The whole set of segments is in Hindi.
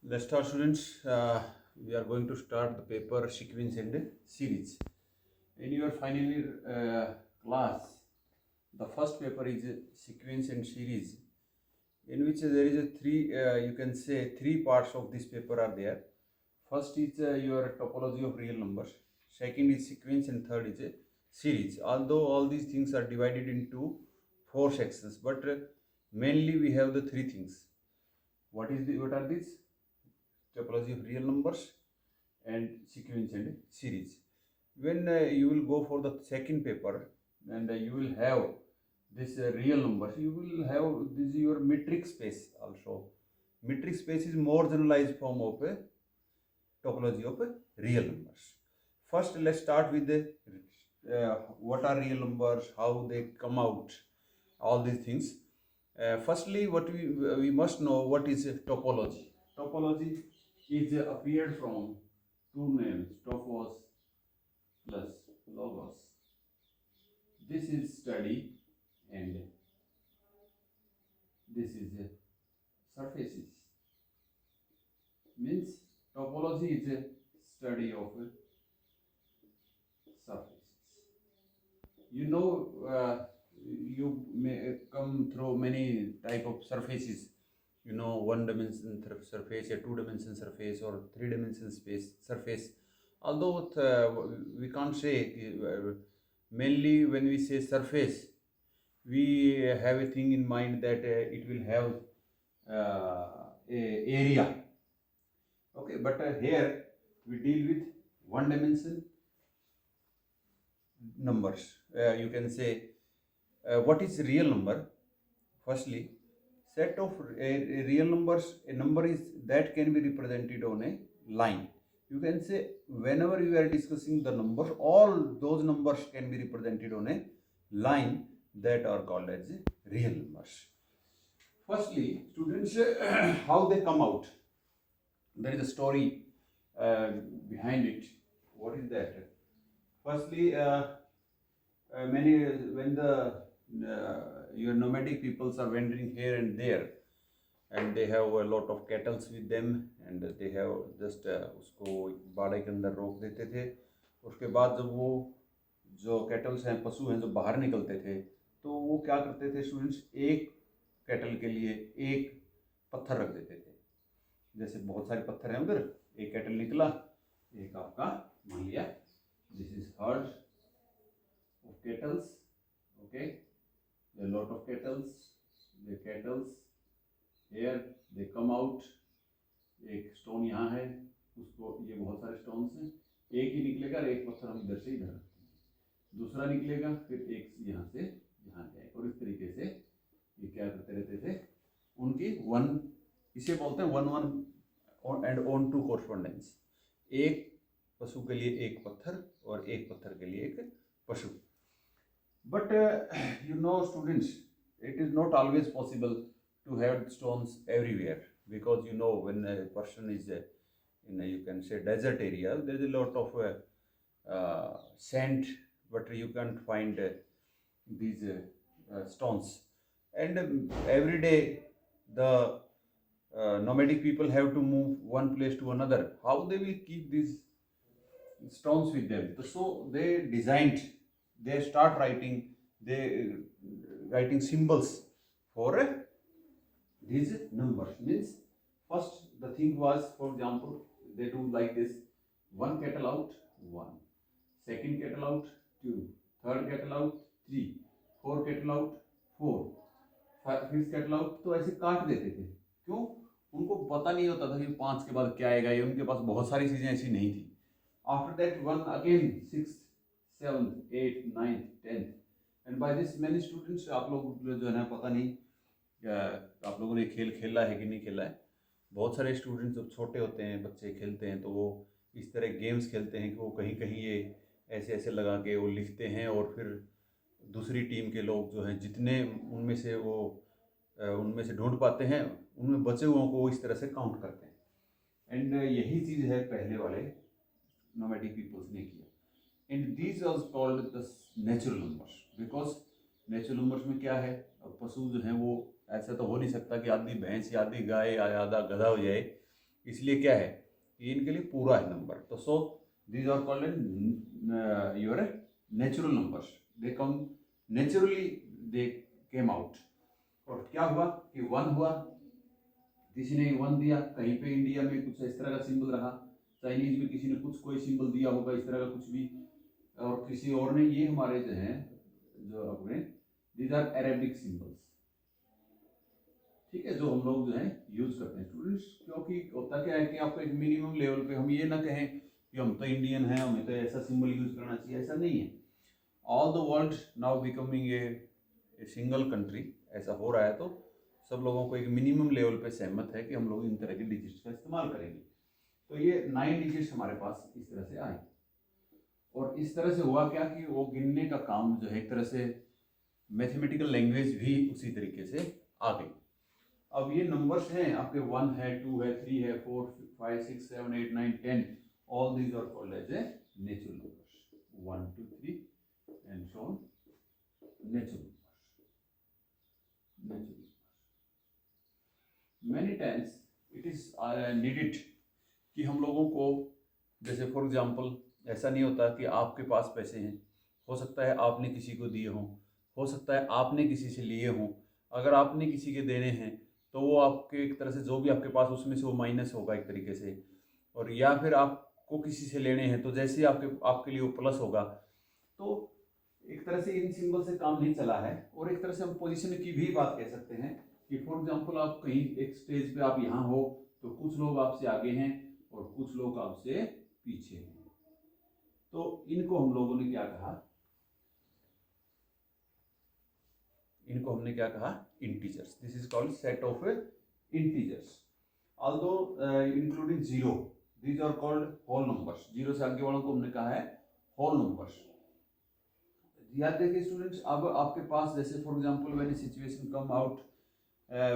Let's start, students. We are going to start the paper sequence and series. In your final year class, the first paper is sequence and series, in which there is a three. You can say three parts of this paper are there. First is your topology of real numbers. Second is sequence, and third is a series. Although all these things are divided into four sections, but mainly we have the three things. What are these? Topology of real numbers and sequence and series. When you will go for the second paper and you will have this real numbers, you will have this your metric space also. Metric space is more generalized form of a topology of real numbers. First, let's start with the what are real numbers, how they come out, all these things. Firstly, what we must know what is topology. Topology is appeared from two names, topos plus logos. This is study and this is surfaces. Means topology is a study of surfaces. You know, you may come through many type of surfaces. You know, one dimension surface, a two dimension surface, or three dimension space surface. Although we can't say mainly when we say surface, we have a thing in mind that it will have a area. Okay, but here we deal with one dimension numbers. You can say what is real number. Firstly, set of real numbers. A number is that can be represented on a line. You can say whenever you are discussing the numbers, all those numbers can be represented on a line that are called as real numbers. Firstly, students, how they come out. There is a story behind it. What is that? Firstly, many when the your nomadic peoples are wandering here and there, and they have a lot of cattle with them, and they have just उसको बाड़े के अंदर रोक देते थे. उसके बाद जब वो जो कैटल्स हैं, पशु हैं, जो बाहर निकलते थे, तो वो क्या करते थे स्टूडेंट्स, एक कैटल के लिए एक पत्थर रख देते थे. जैसे बहुत सारे पत्थर हैं उधर, एक कैटल निकला, एक आपका मान लिया this is heard of kettles. Okay, a lot of kettles, the kettles here they come out. एक स्टोन यहाँ है, उसको ये बहुत सारे स्टोन्स हैं, एक ही निकलेगा, एक पत्थर हम इधर से इधर रखते हैं, दूसरा निकलेगा, फिर एक यहाँ से यहाँ जाएगा, और इस तरीके से ये क्या करते रहते थे. उनकी वन, इसे बोलते हैं one one and onto correspondence. एक पशु के लिए एक पत्थर और एक पत्थर के लिए एक पशु. But you know, students, it is not always possible to have stones everywhere, because you know when a person is in a, you can say, desert area, there is a lot of sand, but you can't find these stones. And every day the nomadic people have to move one place to another. How they will keep these stones with them? So they designed, they start writing, they writing symbols for these numbers. Means first the thing was, for example, they do like this: one kettle out, one; second kettle out, two; third kettle out, three; four kettle out, four; fifth kettle out. तो ऐसे काट देते थे. क्यों? उनको पता नहीं होता था कि पांच के बाद क्या आएगा. ये उनके पास बहुत सारी चीजें ऐसी नहीं थी. After that, one again, sixth, seventh, eighth, ninth, tenth, and by this many students, आप लोग जो है ना, पता नहीं आप लोगों ने खेल खेला है कि नहीं खेला है. बहुत सारे स्टूडेंट्स जब छोटे होते हैं, बच्चे खेलते हैं, तो वो इस तरह गेम्स खेलते हैं कि वो कहीं कहीं ये ऐसे ऐसे लगा के वो लिखते हैं, और फिर दूसरी टीम के लोग जो हैं, जितने उनमें से वो उनमें से ढूंढ पाते हैं, उनमें बचे हुओं को इस तरह से काउंट करते हैं. एंड यही चीज़ है पहले वाले nomadic peoples ने किया. And these are called the natural numbers, because natural numbers में क्या है, अब पशु जो हैं वो ऐसा तो हो नहीं सकता कि आधी भैंस या आधी गाय या आधा गधा हो जाए. इसलिए क्या है, ये इनके लिए पूरा है नंबर। तो सो these are called your natural numbers, they come naturally, they came out। और क्या हुआ कि 1 हुआ, किसी ने 1 दिया, कहीं पे इंडिया में कुछ इस तरह का सिंबल रहा, चाइनीज में किसी ने कुछ कोई सिंबल दिया होगा इस तरह का कुछ भी, और किसी और ने, ये हमारे जो हैं जो अपने these are Arabic symbols, ठीक है, जो हम लोग जो है यूज करते हैं स्टूडेंट्स। क्योंकि होता क्या है कि आपको एक मिनिमम लेवल पे हम ये ना कहें कि हम तो इंडियन हैं, हमें तो ऐसा सिंबल यूज करना चाहिए, ऐसा नहीं है। All the world now becoming a single country, ऐसा हो रहा है, तो सब लोगों को एक मिनिमम लेवल पे सहमत है कि हम लोग इन तरह के डिजिट्स का इस्तेमाल करेंगे। तो ये 9 डिजिट्स हमारे पास इस तरह से आए, और इस तरह से हुआ क्या कि वो गिनने का काम जो है एक तरह से मैथमेटिकल लैंग्वेज भी उसी तरीके से आ गई। अब ये नंबर्स हैं आपके 1 है, 2 है, 3 है, 4, 5, 6, 7, 8, 9, 10, all these are called as a natural numbers, 1, 2, 3 and so on, natural numbers। Many times it is needed कि हम लोगों को, जैसे फॉर एग्जांपल, ऐसा नहीं होता कि आपके पास पैसे हैं, हो सकता है आपने किसी को दिए हों, हो सकता है आपने किसी से लिए हों। अगर आपने किसी के देने हैं तो वो आपके एक तरह से जो भी आपके पास उसमें से वो माइनस होगा एक तरीके से, और या फिर आपको किसी से लेने हैं तो जैसे आपके लिए वो प्लस होगा। तो एक तरह से इन सिंबल से काम नहीं चला है। और एक तरह से हम पोजीशन की भी बात कह सकते हैं कि फॉर एग्जांपल आप कहीं एक स्टेज पे आप यहाँ हो तो कुछ लोग आपसे आगे हैं और कुछ लोग आपसे पीछे हैं, तो इनको हम लोगों ने क्या कहा, इनको हमने क्या कहा, integers. This is called set of integers, although including zero, these are called whole numbers. Zero से आगे वालों को हमने कहा है होल नंबर्स। याद देखिए स्टूडेंट्स, अब आपके पास जैसे for example when situation come out,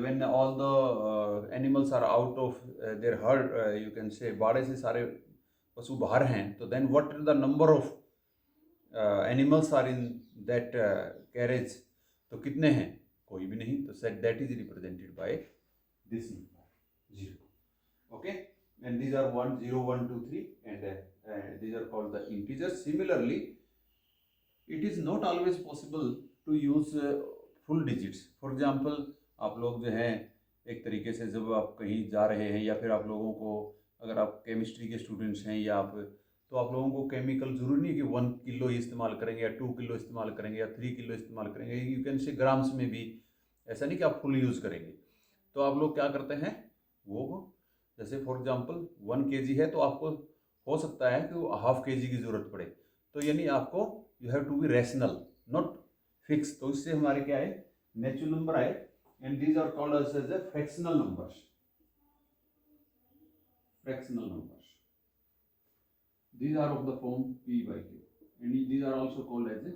when all the animals are out of their herd, you can say बाड़े से सारे पशु बाहर हैं, तो then what the number of animals are in that carriage, तो कितने हैं, कोई भी नहीं, तो set that is represented by this number 0, okay, and these are 1 0 1 2 3 and these are called the integers। Similarly, it is not always possible to use full digits। for example, आप लोग जो हैं एक तरीके से जब आप कहीं जा रहे हैं, या फिर आप लोगों को, अगर आप केमिस्ट्री के स्टूडेंट्स हैं या आप, तो आप लोगों को केमिकल जरूरी नहीं है कि 1 किलो ही इस्तेमाल करेंगे या 2 किलो इस्तेमाल करेंगे या 3 किलो इस्तेमाल करेंगे, यू कैन से ग्राम्स में भी, ऐसा नहीं कि आप फुल यूज़ करेंगे। तो आप लोग क्या करते हैं, वो जैसे फॉर एग्जांपल 1 kg है तो आपको हो सकता है कि वो ½ kg की ज़रूरत पड़े, तो यानी आपको you have to be rational, not fix. तो इससे हमारे क्या है, नेचुरल नंबर आए, and these are called as a fractional numbers, fractional numbers। These are of the form p by q, and these are also called as a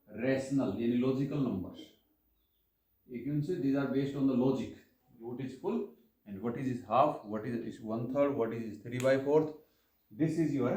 rational, yani logical numbers। You can say these are based on the logic, what is full and what is half, what is 1/3, what is 3/4। This is your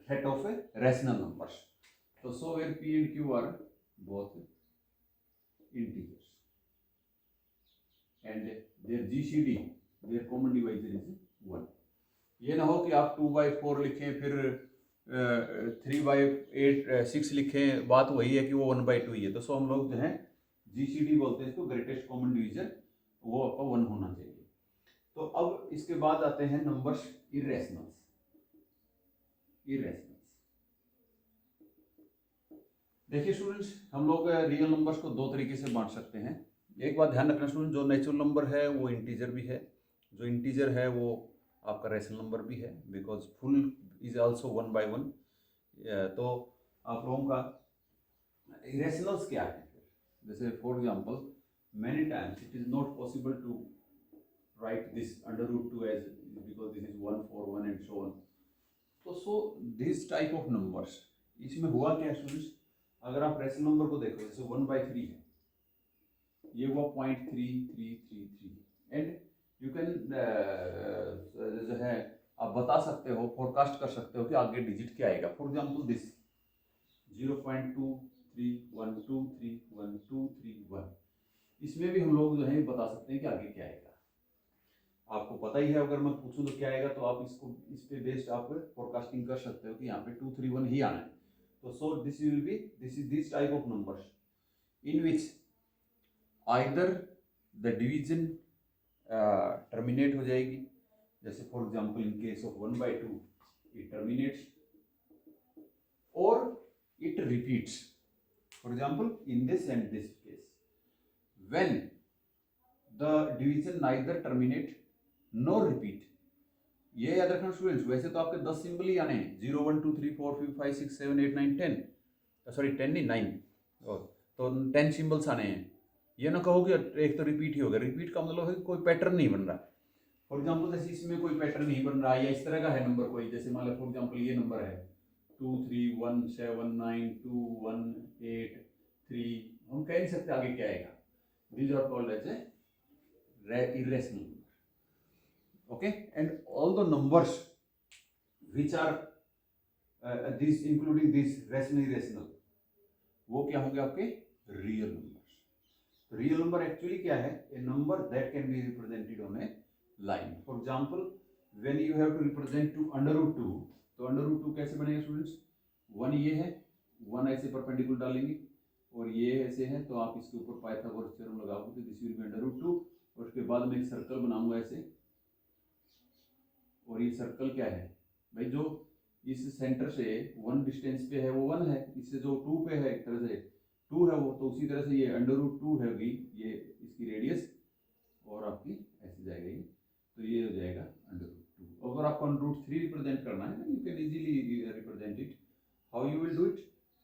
set of rational numbers। So where p and q are both integers, and their GCD, their common divisor is 1। ये ना हो कि आप 2/4 लिखें फिर 3/6 लिखें, बात वही है कि वो 1/2 ही है। तो सो हम लोग जो है GCD बोलते हैं इसको, ग्रेटेस्ट कॉमन डिवीजर, वो आपका 1 होना चाहिए। तो अब इसके बाद आते हैं नंबर्स इरेशनल्स। देखिए स्टूडेंट्स, हम लोग रियल नंबर्स को 2 तरीके से बांट सकते हैं। एक बात ध्यान रखना स्टूडेंट, जो नेचुरल नंबर है वो इंटीजर भी है, जो इंटीजर है वो आपका रेशनल नंबर भी है, बिकॉज फुल इज आल्सो 1/1। तो आप लोगों का इरेशनल्स क्या है, जैसे for example many times it is not possible to write this √2 as, because this is 1 4 1 and so on. तो so this type of numbers, इसमें हुआ क्या स्टूडेंट्स, अगर आप रेशनल नंबर को देखो, जैसे 1/3 है, ये हुआ 0.3333, एंड यू कैन जो है आप बता सकते हो, फोरकास्ट कर सकते हो कि आगे डिजिट क्या आएगा। फॉर एग्जांपल दिस 0.23123123 1, इसमें भी हम लोग जो है बता सकते हैं कि आगे क्या आएगा। आपको पता ही है, अगर मैं पूछूं तो क्या आएगा, तो आप इसको इस पे बेस्ड आप फोरकास्टिंग कर सकते हो कि यहाँ पे 2 3 1 ही आना है। तो so this will be, this is this type of numbers in which either the division terminate हो जाएगी, जैसे for example in case of 1/2 it terminates or it repeats. For example in this and this case when the division neither terminate no repeat. ये याद रखना स्टूडेंट्स, वैसे तो आपके 10 सिंबल ही आने हैं, 0 1 2 3 4 5 6 7 8 9 10, सॉरी 10 नहीं 9, तो 10 सिंबल्स आने हैं। ये ना कहो कि एक तो रिपीट ही होगा, रिपीट का मतलब है कि कोई पैटर्न नहीं बन रहा। फॉर एग्जांपल जैसे इसमें कोई पैटर्न नहीं बन रहा, या इस तरह का है नंबर कोई, जैसे मान लो फॉर एग्जांपल ये नंबर है 2 3 1 7 9 2 1 8 3, हम कह नहीं सकते आगे क्या आएगा। These are called as a irrational number. Okay, and all the numbers which are these including these rational irrational, वो क्या होंगे आपके रियल नंबर्स। तो रियल नंबर एक्चुअली क्या है, a number that can be represented on a line. For example when you have to represent to √2, तो √2 कैसे बनेगा स्टूडेंट्स, 1 ये है, 1 ऐसे परपेंडिकुलर डालेंगे और ये ऐसे है, तो आप इसके ऊपर पाइथागोरस थ्योरम लगाओगे तो दिस विल बी √2, और उसके बाद में एक सर्कल बनाऊंगा ऐसे, और ये सर्कल क्या है भाई, जो इस सेंटर से 1 डिस्टेंस पे है वो 1 है, इससे जो 2 पे है एक तरह से 2 है वो, तो उसी तरह से ये √2 है ये इसकी रेडियस, और आपकी ऐसे जाएगा ये, तो ये हो जाएगा √2। अगर आपको √3 रिप्रेजेंट करना है, you can easily represent it. How you will do it,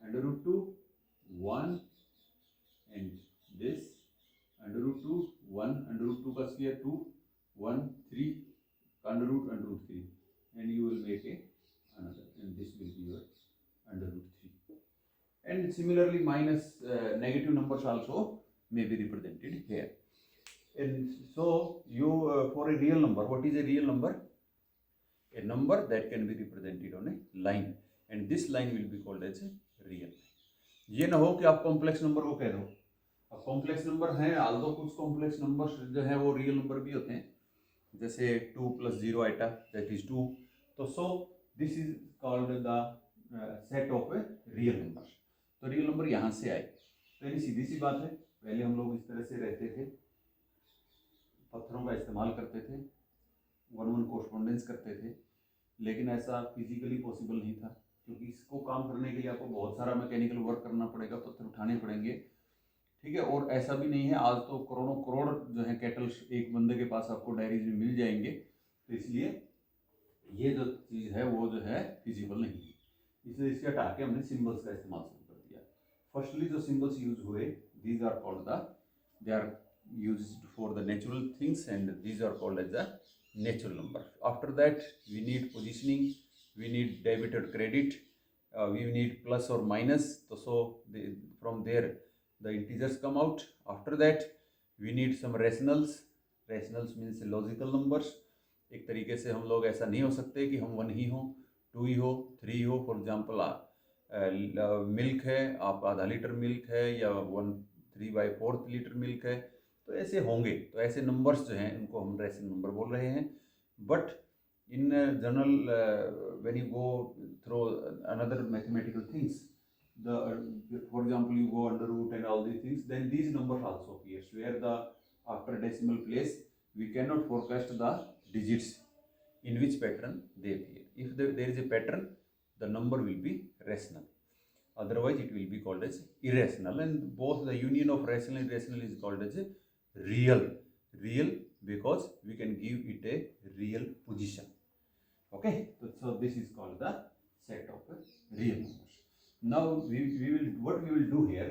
√2 1 and this √2 1, √2 का square 2 1 3 √3, and you will make another, and this will be your √3. And similarly minus negative numbers also may be represented here. And so you for a real number, what is a real number? A number that can be represented on a line, and this line will be called as a real. ये ना हो कि आप कॉम्प्लेक्स नंबर को कह दो। अब कॉम्प्लेक्स नंबर हैं, आल्दो कुछ कॉम्प्लेक्स नंबर जो है वो रियल नंबर भी होते हैं, जैसे 2 + 0 iota that is 2, तो so this is called the set of a real number. तो रियल नंबर यहाँ से आए, तो यानी सीधी सी बात है, पहले हम लोग इस तरह से रहते थे, पत्थरों का इस्तेमाल करते थे, 1-1 कोरस्पोंडेंस करते थे, लेकिन ऐसा फिजिकली पॉसिबल नहीं था, क्योंकि इसको काम करने के लिए आपको बहुत सारा मैकेनिकल वर्क करना पड़ेगा, पत्थर उठाने पड़ेंगे, ठीक है। और ऐसा भी नहीं है, आज तो करोड़ों करोड़ जो है कैटल्स एक बंदे के पास आपको डायरीज में मिल जाएंगे, तो इसलिए ये जो चीज़ है वो जो है फिजिबल नहीं है, इसलिए इसके हटा के हमने सिंबल्स का इस्तेमाल शुरू कर दिया। फर्स्टली जो सिंबल्स यूज हुए, these are called the, they are used for the natural things, and these are called as the natural number. After that we need positioning, we need debit और क्रेडिट, वी नीड प्लस और माइनस, तो so from there the integers come out. After that we need some rationals. Rationals means logical numbers. एक तरीके से हम लोग ऐसा नहीं हो सकते कि हम 1 ही हो, 2 ही हो, 3 हो। फॉर एग्जांपल मिल्क है, आप आधा लीटर मिल्क है, या 3/4 लीटर मिल्क है, तो ऐसे होंगे। तो ऐसे नंबर्स जो हैं उनको हम रेशनल नंबर बोल रहे हैं। But in general when you go through another mathematical things, for example you go under root and all these things, then these numbers also appears, where the after decimal place we cannot forecast the digits in which pattern they appear. If there is a pattern, the number will be rational, otherwise it will be called as irrational, and both the union of rational and irrational is called as real because we can give it a real position. Okay, so this is called the set of real numbers. Now we will, what we will do here,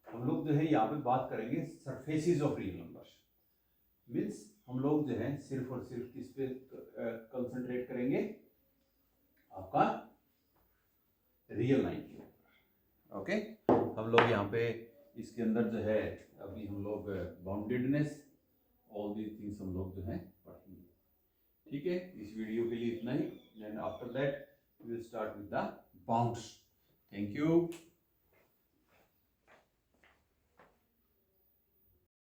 हम लोग जो है यहाँ पे बात करेंगे surfaces of real numbers. Means हम लोग जो है सिर्फ और सिर्फ किस पे कंसंट्रेट करेंगे, आपका रियल लाइन के ऊपर। ओके, हम लोग यहाँ पे इसके अंदर जो है अभी हम लोग बाउंडेडनेस, ऑल दीज थिंग्स हम लोग जो है पढ़ेंगे। ठीक है, इस वीडियो के लिए इतना ही, and after that we will start with the bounds. Thank you.